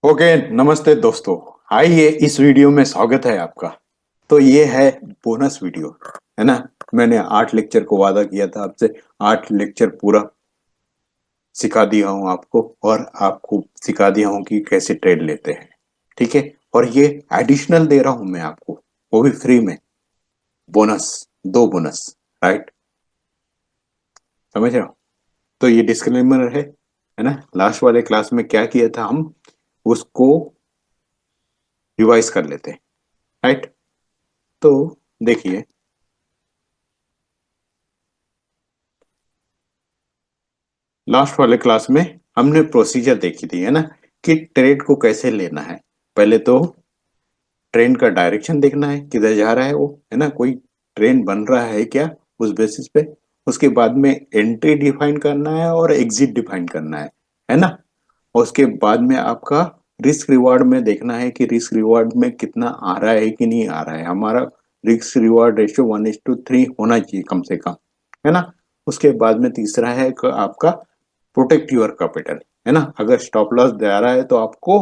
Okay, नमस्ते दोस्तों। आइए, इस वीडियो में स्वागत है आपका। तो ये है बोनस वीडियो, है ना। मैंने 8 लेक्चर को वादा किया था आपसे। 8 लेक्चर पूरा सिखा दिया हूँ आपको, और आपको सिखा दिया हूँ कि कैसे ट्रेड लेते हैं। ठीक है। और ये एडिशनल दे रहा हूँ मैं आपको, वो भी फ्री में। Bonus, 2 bonus. राइट, समझ रहे हो। तो ये डिस्क्लेमर है ना। लास्ट वाले क्लास में क्या किया था हम, उसको रिवाइज कर लेते हैं। राइट। तो देखिए, लास्ट वाले क्लास में हमने प्रोसीजर देखी थी, है ना, कि ट्रेड को कैसे लेना है। पहले तो ट्रेन का डायरेक्शन देखना है, किधर जा रहा है वो, है ना, कोई ट्रेन बन रहा है क्या, उस बेसिस पे। उसके बाद में एंट्री डिफाइन करना है और एग्जिट डिफाइन करना है ना। और उसके बाद में आपका रिस्क रिवार्ड में देखना है कि रिस्क रिवार्ड में कितना आ रहा है कि नहीं आ रहा है। हमारा रिस्क रिवार्ड रेशियो 1:3 होना चाहिए कम से कम, है ना। उसके बाद में तीसरा है आपका प्रोटेक्ट योर कैपिटल, है ना। अगर स्टॉप लॉस दे रहा है तो आपको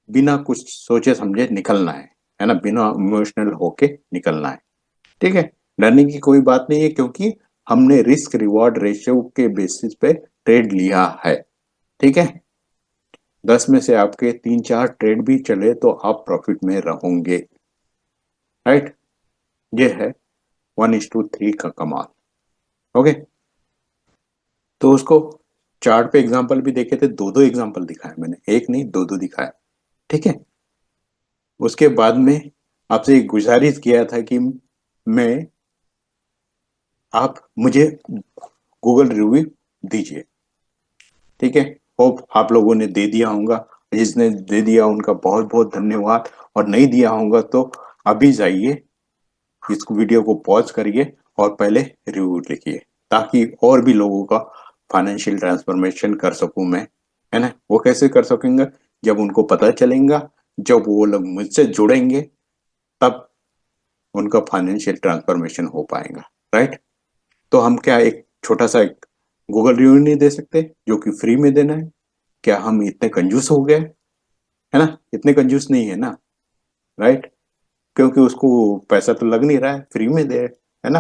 बिना कुछ सोचे समझे निकलना है ना, बिना इमोशनल होके निकलना है। ठीक है। डरने की कोई बात नहीं है, क्योंकि हमने रिस्क रिवॉर्ड रेशियो के बेसिस पे ट्रेड लिया है। ठीक है। 10 में से आपके 3-4 ट्रेड भी चले तो आप प्रॉफिट में रहोगे। राइट। ये है 1:3 का कमाल। ओके। तो उसको चार्ट पे एग्जांपल भी देखे थे, दो दो एग्जांपल दिखाए मैंने, एक नहीं दो दो दिखाए। ठीक है। उसके बाद में आपसे एक गुजारिश किया था कि मैं आप मुझे गूगल रिव्यू दीजिए। ठीक है। होप आप लोगों ने दे दिया होगा। जिसने दे दिया उनका बहुत बहुत धन्यवाद। और नहीं दिया होगा तो अभी जाइए, इस वीडियो को पॉज करिए और पहले रिव्यू लिखिए, ताकि और भी लोगों का फाइनेंशियल ट्रांसफॉर्मेशन कर सकूं मैं। है ना। वो कैसे कर सकेंगे, जब उनको पता चलेगा, जब वो लोग मुझसे जुड़ेंगे, तब उनका फाइनेंशियल ट्रांसफॉर्मेशन हो पाएगा। राइट। तो हम क्या एक छोटा सा एक गूगल रिव्यू नहीं दे सकते, जो कि फ्री में देना है। क्या हम इतने कंजूस हो गए, है ना। इतने कंजूस नहीं है ना। राइट। क्योंकि उसको पैसा तो लग नहीं रहा है, फ्री में दे, है ना।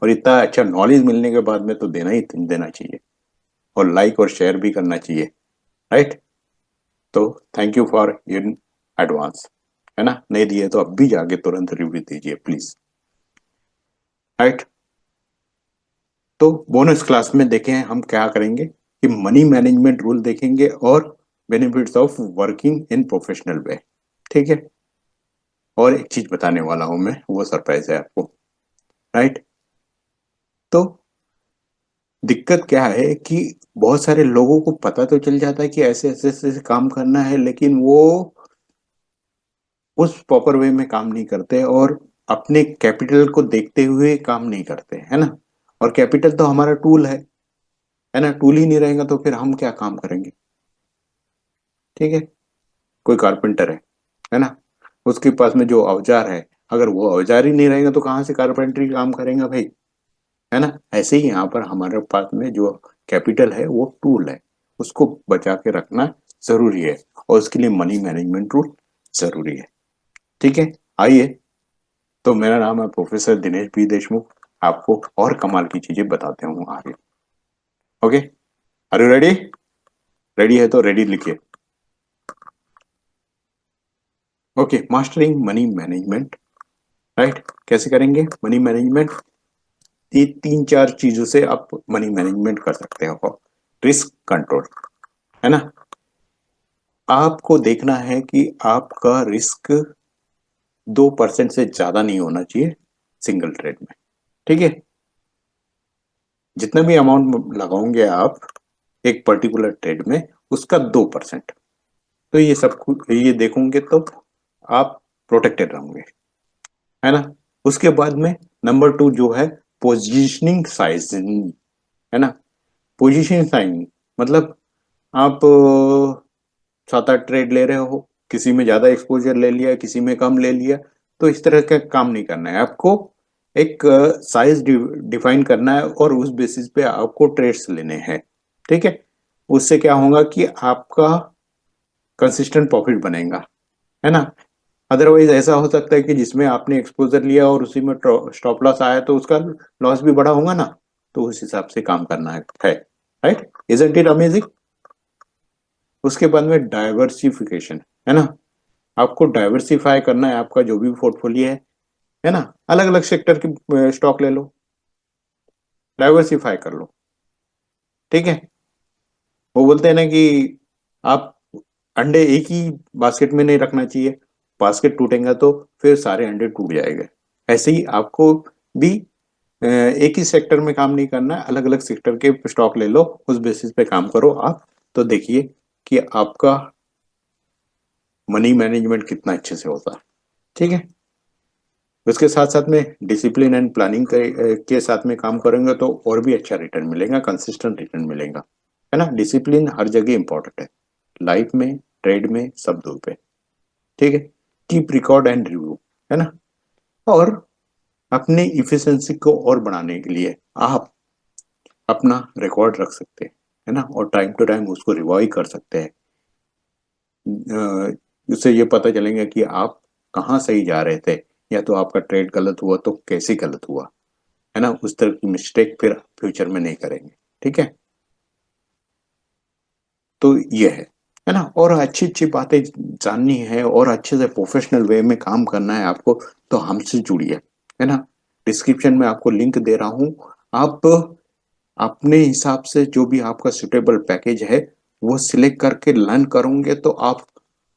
और इतना अच्छा नॉलेज मिलने के बाद में तो देना ही देना चाहिए, और लाइक और शेयर भी करना चाहिए। राइट। तो thank you for in advance, है ना। नहीं दिए तो अब भी जाके तुरंत रिव्यू दीजिए प्लीज। राइट। तो बोनस क्लास में देखें हम क्या करेंगे, कि मनी मैनेजमेंट रूल देखेंगे और benefits of working in professional way. ठीक है। और एक चीज बताने वाला हूं मैं, वो सरप्राइज है आपको। राइट। तो दिक्कत क्या है कि बहुत सारे लोगों को पता तो चल जाता है कि ऐसे ऐसे ऐसे काम करना है, लेकिन वो उस प्रॉपर वे में काम नहीं करते, और अपने कैपिटल को देखते हुए काम नहीं करते, है ना। और कैपिटल तो हमारा टूल है ना। टूल ही नहीं रहेगा तो फिर हम क्या काम करेंगे। ठीक है। कोई कारपेंटर है ना, उसके पास में जो औजार है, अगर वो औजार ही नहीं रहेगा तो कहाँ से कारपेंटरी काम करेंगे भाई, है ना। ऐसे ही यहाँ पर हमारे पास में जो कैपिटल है वो टूल है, उसको बचा के रखना जरूरी है, और उसके लिए मनी मैनेजमेंट रूल जरूरी है। ठीक है। आइए, तो मेरा नाम है प्रोफेसर दिनेश बी देशमुख। आपको और कमाल की चीजें बताते हूँ आगे। Okay. Are you ready? Ready है तो रेडी लिखिए। Okay, mastering money management. Right. कैसे करेंगे मनी मैनेजमेंट? ये 3-4 चीजों से आप मनी मैनेजमेंट कर सकते हो। रिस्क कंट्रोल, है ना। आपको देखना है कि आपका रिस्क 2% से ज्यादा नहीं होना चाहिए सिंगल ट्रेड में। ठीक है। जितना भी अमाउंट लगाओगे आप एक पर्टिकुलर ट्रेड में, उसका 2%। तो ये सब कुछ ये देखोगे तो आप प्रोटेक्टेड रहोगे, है ना। उसके बाद में नंबर 2 जो है पोजीशनिंग साइजिंग, है ना। पोजीशनिंग साइजिंग मतलब आप 7-8 ट्रेड ले रहे हो, किसी में ज्यादा एक्सपोजर ले लिया, किसी में कम ले लिया, तो इस तरह का काम नहीं करना है आपको। एक साइज डिफाइन करना है, और उस बेसिस पे आपको ट्रेड्स लेने हैं। ठीक है। उससे क्या होगा कि आपका कंसिस्टेंट प्रॉफिट बनेगा, है ना। अदरवाइज ऐसा हो सकता है कि जिसमें आपने एक्सपोजर लिया और उसी में स्टॉप लॉस आया तो उसका लॉस भी बड़ा होगा ना, तो उस हिसाब से काम करना है, राइट, इजंट इट अमेजिंग। उसके बाद में डाइवर्सिफिकेशन, है ना। आपको डाइवर्सिफाई करना है, आपका जो भी पोर्टफोलियो है ना, अलग अलग सेक्टर की स्टॉक ले लो, डाइवर्सिफाई कर लो, ठीक है। वो बोलते हैं ना कि आप अंडे एक ही बास्केट में नहीं रखना चाहिए, बास्केट टूटेगा तो फिर सारे अंडे टूट जाएंगे। ऐसे ही आपको भी एक ही सेक्टर में काम नहीं करना है, अलग अलग सेक्टर के स्टॉक ले लो, उस बेसिस पे काम करो आप, तो देखिए कि आपका मनी मैनेजमेंट कितना अच्छे से होता है, ठीक है। उसके साथ साथ में डिसिप्लिन एंड प्लानिंग के साथ में काम करेंगे तो और भी अच्छा रिटर्न मिलेगा, कंसिस्टेंट रिटर्न मिलेगा, है ना। डिसिप्लिन हर जगह इंपॉर्टेंट है, लाइफ में, ट्रेड में, सब दो पे, ठीक है। कीप रिकॉर्ड एंड रिव्यू, है ना। और अपने इफिशिएंसी को और बढ़ाने के लिए आप अपना रिकॉर्ड रख सकते हैं, है ना, और टाइम टू टाइम उसको रिवाइज कर सकते हैं। उससे ये पता चलेगा कि आप कहाँ सही जा रहे थे, या तो आपका ट्रेड गलत हुआ तो कैसे गलत हुआ, है ना। उस तरह की मिस्टेक फिर फ्यूचर में नहीं करेंगे, ठीक है। तो ये है ना। और अच्छी अच्छी बातें जाननी है और अच्छे से प्रोफेशनल वे में काम करना है आपको, तो हमसे जुड़िए, है ना। डिस्क्रिप्शन में आपको लिंक दे रहा हूँ, आप अपने हिसाब से जो भी आपका सुटेबल पैकेज है वो सिलेक्ट करके लर्न करोगे तो आप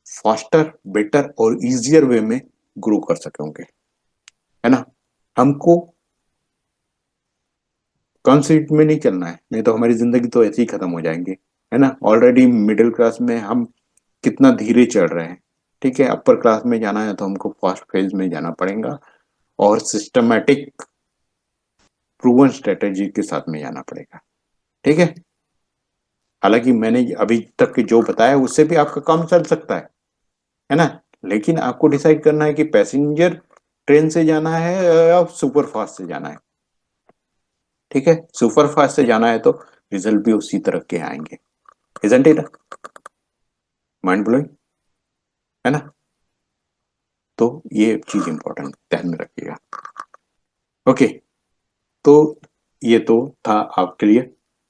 फास्टर, बेटर और इजियर वे में ग्रो कर सकोगे, है ना। हमको कॉन्सेप्ट में नहीं चलना है, नहीं तो हमारी जिंदगी तो ऐसे ही खत्म हो जाएंगी, है ना। ऑलरेडी मिडिल क्लास में हम कितना धीरे चल रहे हैं, ठीक है। अपर क्लास में जाना है तो हमको फास्ट फेज में जाना पड़ेगा और सिस्टमेटिक प्रूवन स्ट्रेटेजी के साथ में जाना पड़ेगा, ठीक है। हालांकि मैंने अभी तक के जो बताया उससे भी आपका काम चल सकता है ना। लेकिन आपको डिसाइड करना है कि पैसेंजर ट्रेन से जाना है या सुपर फास्ट से जाना है, ठीक है। सुपर फास्ट से जाना है तो रिजल्ट भी उसी तरह के आएंगे, इजंट इट, माइंड ब्लोइंग, है ना। तो ये चीज इंपॉर्टेंट ध्यान में रखिएगा, ओके। तो ये तो था आपके लिए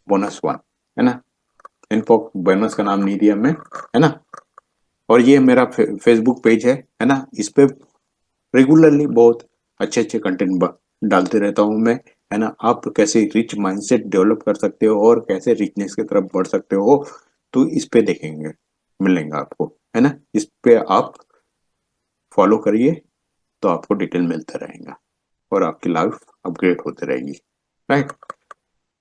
बोनस वन, है ना। इनको बोनस का नाम नहीं दिया मैं, है ना। और ये मेरा फेसबुक पेज है ना। इस पे रेगुलरली बहुत अच्छे अच्छे कंटेंट डालते रहता हूँ मैं, है ना। आप कैसे रिच माइंडसेट डेवलप कर सकते हो और कैसे रिचनेस की तरफ बढ़ सकते हो, तो इस पे देखेंगे, मिलेंगे आपको, है ना। इस पे आप फॉलो करिए तो आपको डिटेल मिलता रहेगा और आपकी लाइफ अपग्रेड होती रहेगी, राइट।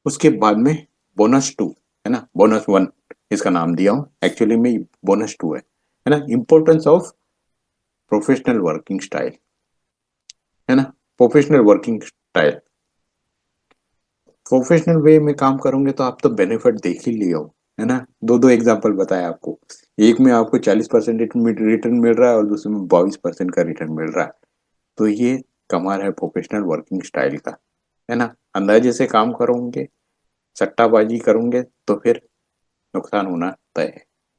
उसके बाद में बोनस टू, है ना, बोनस वन इसका नाम दिया हूँ, एक्चुअली में बोनस टू है ना। Importance of professional working style, है ना। Professional working style, professional way में काम करोगे तो आप तो बेनिफिट देख ही लियो, है ना। दो दो एग्जांपल बताया आपको, एक में आपको 40% रिटर्न मिल रहा है और दूसरे में 22% का रिटर्न मिल रहा है, तो ये कमाल है प्रोफेशनल वर्किंग स्टाइल का, है ना। अंदाजे से काम करोगे, सट्टाबाजी करोगे तो फिर नुकसान होना तय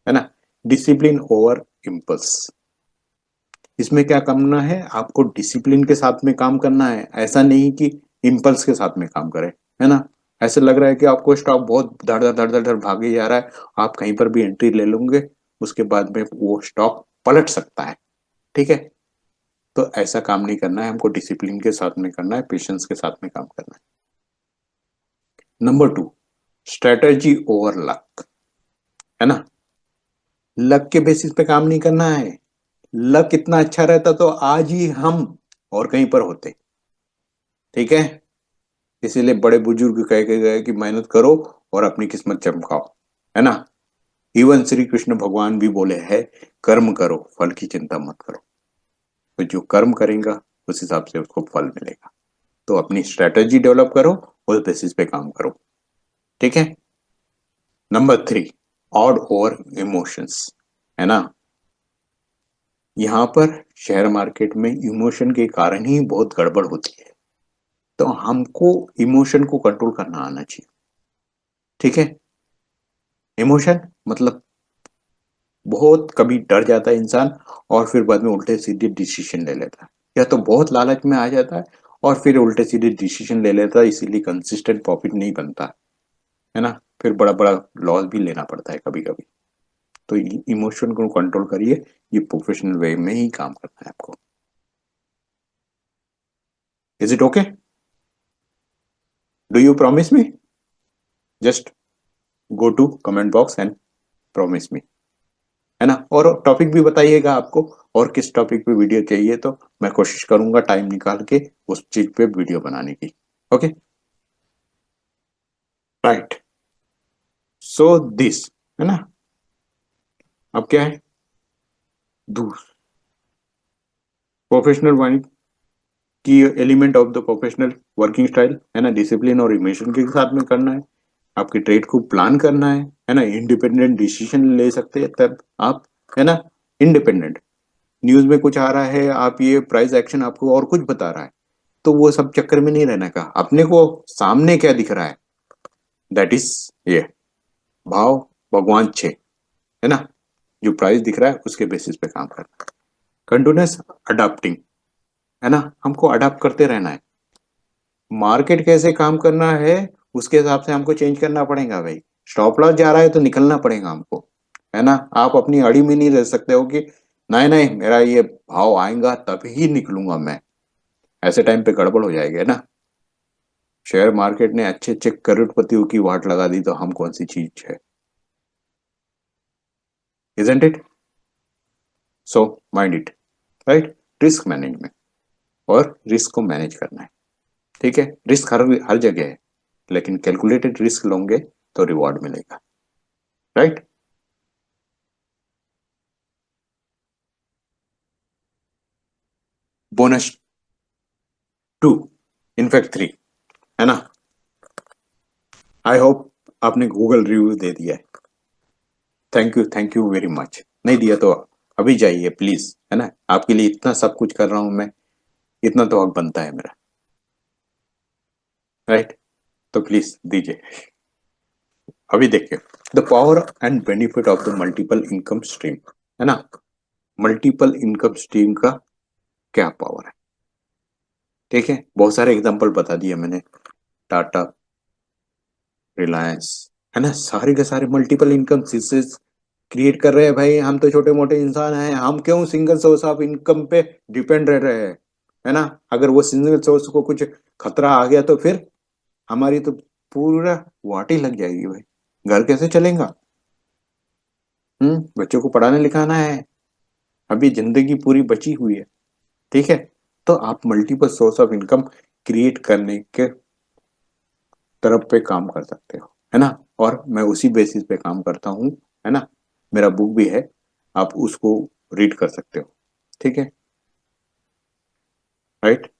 है ना। डिसिप्लिन ओवर इम्पल्स, इसमें क्या करना है, आपको डिसिप्लिन के साथ में काम करना है, ऐसा नहीं कि इम्पल्स के साथ में काम करें, है ना। ऐसे लग रहा है कि आपको स्टॉक बहुत धड़ धड़ धड़ धड़ धड़ भागे जा रहा है, आप कहीं पर भी एंट्री ले लोगे, उसके बाद में वो स्टॉक पलट सकता है, ठीक है। तो ऐसा काम नहीं करना है, हमको डिसिप्लिन के साथ में करना है, पेशेंस के साथ में काम करना है। Number two, strategy over luck, है ना। लक के बेसिस पे काम नहीं करना है, लक इतना अच्छा रहता तो आज ही हम और कहीं पर होते, ठीक है। इसीलिए बड़े बुजुर्ग कह के गए कि मेहनत करो और अपनी किस्मत चमकाओ, है ना। इवन श्री कृष्ण भगवान भी बोले हैं, कर्म करो, फल की चिंता मत करो। तो जो कर्म करेगा उस हिसाब से उसको फल मिलेगा, तो अपनी स्ट्रेटेजी डेवलप करो, उस बेसिस पे काम करो, ठीक है। Number three, odd over emotions, है ना। यहाँ पर शेयर मार्केट में इमोशन के कारण ही बहुत गड़बड़ होती है, तो हमको इमोशन को कंट्रोल करना आना चाहिए, ठीक है। इमोशन मतलब बहुत कभी डर जाता है इंसान और फिर बाद में उल्टे सीधे डिसीजन ले लेता है, या तो बहुत लालच में आ जाता है और फिर उल्टे सीधे डिसीजन ले लेता है, इसीलिए कंसिस्टेंट प्रॉफिट नहीं बनता है ना, फिर बड़ा बड़ा लॉस भी लेना पड़ता है कभी कभी। तो इमोशन को कंट्रोल करिए, ये प्रोफेशनल वे में ही काम करना है आपको। Is it okay? Do you promise me? Just go to comment box and promise me, है ना। और टॉपिक भी बताइएगा आपको, और किस टॉपिक पे वीडियो चाहिए, तो मैं कोशिश करूंगा टाइम निकाल के उस चीज पे वीडियो बनाने की। Okay, right. सो दिस, है ना, अब क्या है, प्रोफेशनल वर्किंग की element of the professional working style, है ना, डिसिप्लिन और इमोशन के साथ में करना है, आपकी ट्रेड को प्लान करना है ना, इंडिपेंडेंट डिसीजन ले सकते हैं तब आप, है ना, इंडिपेंडेंट। न्यूज में कुछ आ रहा है, आप ये प्राइस एक्शन आपको और कुछ बता रहा है, तो वो सब चक्कर में नहीं रहने का, अपने को सामने क्या दिख रहा है, दैट इज ये भाव भगवान छे, है ना, जो प्राइस दिख रहा है उसके बेसिस पे काम करना। कंटिन्यूस अडाप्टिंग, है ना, हमको अडाप्ट करते रहना है, मार्केट कैसे काम करना है उसके हिसाब से हमको चेंज करना पड़ेगा भाई। स्टॉप लॉस जा रहा है तो निकलना पड़ेगा हमको, है ना। आप अपनी अड़ी में नहीं रह सकते हो कि नहीं नहीं मेरा ये भाव आएगा तभी निकलूंगा मैं, ऐसे टाइम पे गड़बड़ हो जाएगी, है ना। शेयर मार्केट ने अच्छे अच्छे करोड़पतियों की वाट लगा दी, तो हम कौन सी चीज है, isn't it? So mind it, right. Risk management, और रिस्क को मैनेज करना है, ठीक है। रिस्क हर हर जगह है, लेकिन कैलकुलेटेड रिस्क लोगे तो रिवॉर्ड मिलेगा, right. Bonus two, in fact three, है ना। आई होप आपने गूगल रिव्यू दे दिया है, थैंक यू वेरी मच। नहीं दिया तो अभी जाइए प्लीज, है ना, आपके लिए इतना सब कुछ कर रहा हूं मैं, इतना तो हक बनता है मेरा, राइट। तो प्लीज दीजिए। अभी देखिए, the power and benefit of the multiple income stream, है ना। मल्टीपल इनकम स्ट्रीम का क्या पावर है, ठीक है, बहुत सारे एग्जांपल बता दिए मैंने, टाटा, रिलायंस, है ना, सारे के सारे मल्टीपल इनकम सोर्सेज क्रिएट कर रहे हैं भाई। हम तो छोटे मोटे इंसान हैं, हम क्यों सिंगल सोर्स ऑफ इनकम पे डिपेंड रह रहे हैं, है ना। अगर वो सिंगल सोर्स को कुछ खतरा आ गया तो फिर हमारी तो पूरा वाटी लग जाएगी भाई, घर कैसे चलेगा। बच्चों को पढ़ाने लिखाना है, अभी जिंदगी पूरी बची हुई है, ठीक है। तो आप multiple source of income create करने के तरफ पे काम कर सकते हो, है ना। और मैं उसी बेसिस पे काम करता हूँ, है ना। मेरा बुक भी है, आप उसको रीड कर सकते हो, ठीक है, राइट।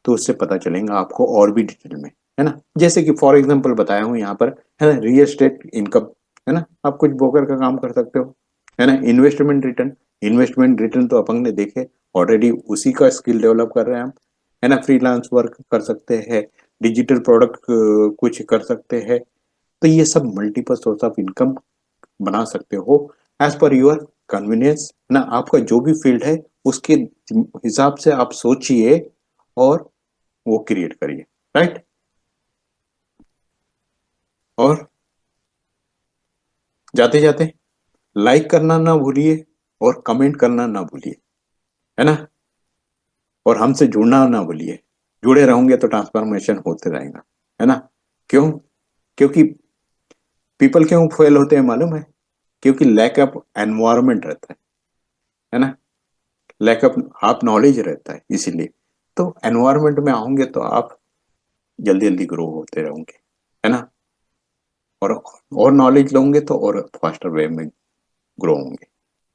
तो उससे पता चलेगा आपको और भी डिटेल में, है ना। जैसे कि फॉर एग्जांपल बताया हूँ यहाँ पर, है ना, रियल एस्टेट इनकम, है ना, आप कुछ ब्रोकर का काम कर सकते हो, है ना। इन्वेस्टमेंट रिटर्न तो अपन ने देखे ऑलरेडी, उसी का स्किल डेवलप कर रहे हैं हम, है ना। फ्रीलांस वर्क कर सकते हैं, डिजिटल प्रोडक्ट कुछ कर सकते हैं, तो ये सब मल्टीपल सोर्स ऑफ इनकम बना सकते हो एज पर योर कन्वीनियंस, ना आपका जो भी फील्ड है उसके हिसाब से आप सोचिए और वो क्रिएट करिए, राइट। और जाते जाते लाइक करना ना भूलिए और कमेंट करना ना भूलिए, है ना। और हमसे जुड़ना ना भूलिए, जुड़े रहोगे तो ट्रांसफॉर्मेशन होते रहेगा, है ना। क्यों? क्योंकि पीपल क्यों फेल होते हैं मालूम है? क्योंकि लैक ऑफ एनवायरमेंट रहता है ना, लैक ऑफ आप नॉलेज रहता है, इसीलिए। तो एनवायरमेंट में आओगे तो आप जल्दी जल्दी ग्रो होते रहोगे, है ना। और नॉलेज लोगे तो और फास्टर वे में ग्रो होंगे,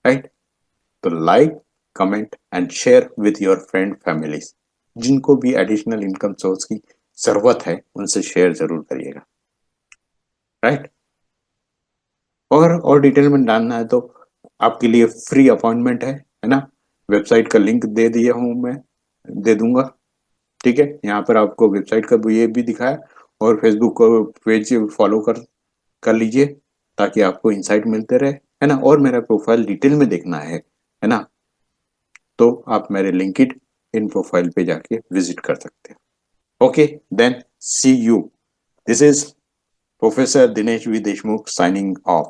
राइट। तो like, comment and share with your friend families, जिनको भी एडिशनल इनकम सोर्स की जरूरत है उनसे शेयर जरूर करिएगा, राइट। और डिटेल में जानना है तो आपके लिए फ्री अपॉइंटमेंट है ना। वेबसाइट का लिंक दे दिया हूं मैं, दे दूंगा, ठीक है। यहाँ पर आपको वेबसाइट का ये भी दिखाया, और फेसबुक को पेज फॉलो कर कर लीजिए, ताकि आपको इंसाइट मिलते रहे, है ना, और मेरा प्रोफाइल डिटेल में देखना है ना, तो आप मेरे लिंक्डइन इन प्रोफाइल पे जाके विजिट कर सकते हैं। Okay, then see you. This is professor Dinesh V Deshmukh signing off.